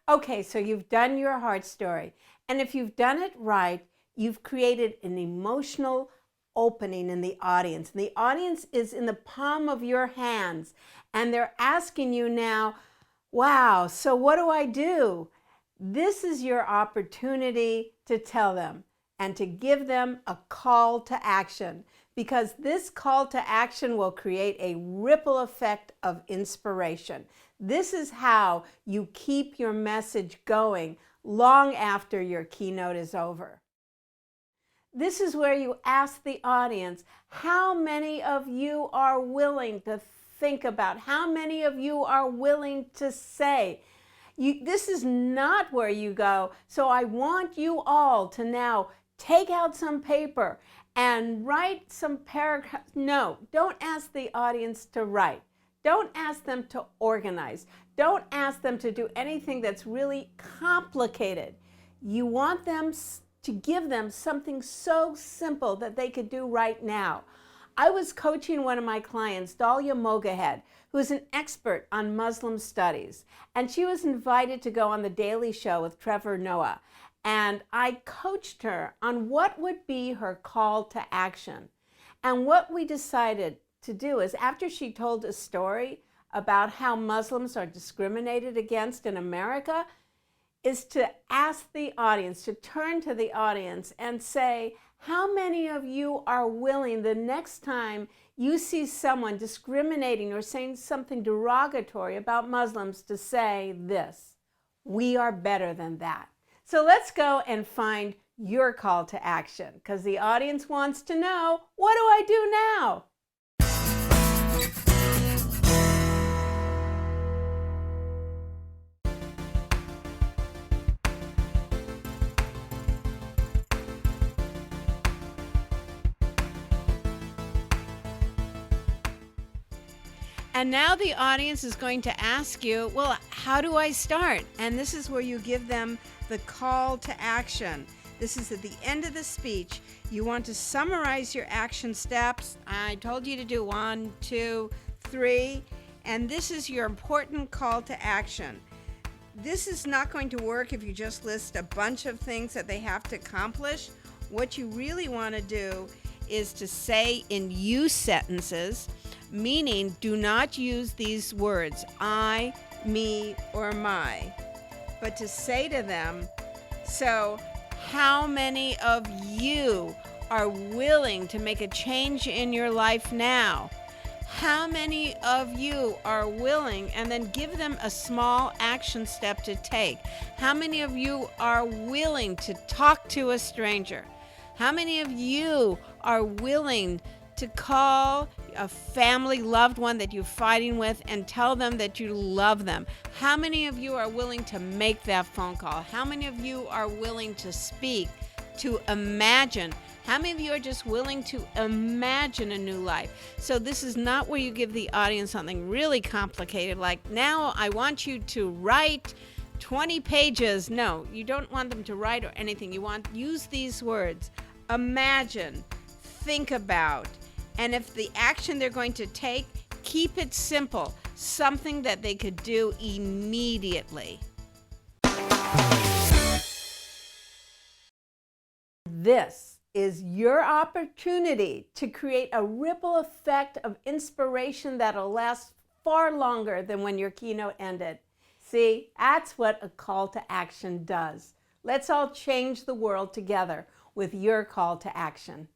Okay, so you've done your heart story. And if you've done it right, you've created an emotional opening in the audience. And the audience is in the palm of your hands. And they're asking you now, wow, so what do I do? This is your opportunity to tell them and to give them a call to action, because this call to action will create a ripple effect of inspiration. This is how you keep your message going long after your keynote is over. This is where you ask the audience, how many of you are willing to think about? How many of you are willing to say? This is not where you go, so I want you all to now take out some paper and write some paragraphs. No, don't ask the audience to write. Don't ask them to organize. Don't ask them to do anything that's really complicated. You want them to give them something so simple that they could do right now. I was coaching one of my clients, Dahlia Mogahed, who is an expert on Muslim studies, and she was invited to go on The Daily Show with Trevor Noah. And I coached her on what would be her call to action. And what we decided to do is, after she told a story about how Muslims are discriminated against in America, is to ask the audience, to turn to the audience and say, how many of you are willing the next time you see someone discriminating or saying something derogatory about Muslims to say this: we are better than that. So let's go and find your call to action, because the audience wants to know, what do I do now? And now the audience is going to ask you, well, how do I start? And this is where you give them the call to action. This is at the end of the speech. You want to summarize your action steps. I told you to do 1, 2, 3, and this is your important call to action. This is not going to work if you just list a bunch of things that they have to accomplish. What you really want to do is to say in you sentences, meaning do not use these words, I, me, or my, but to say to them, so how many of you are willing to make a change in your life now? How many of you are willing, and then give them a small action step to take. How many of you are willing to talk to a stranger? How many of you are willing to call a family loved one that you're fighting with and tell them that you love them? How many of you are willing to make that phone call? How many of you are willing to speak, to imagine? How many of you are just willing to imagine a new life? So this is not where you give the audience something really complicated, like, now I want you to write 20 pages. No, you don't want them to write or anything. You want, use these words: imagine, think about, and if the action they're going to take, keep it simple, something that they could do immediately. This is your opportunity to create a ripple effect of inspiration that'll last far longer than when your keynote ended. See, that's what a call to action does. Let's all change the world together with your call to action.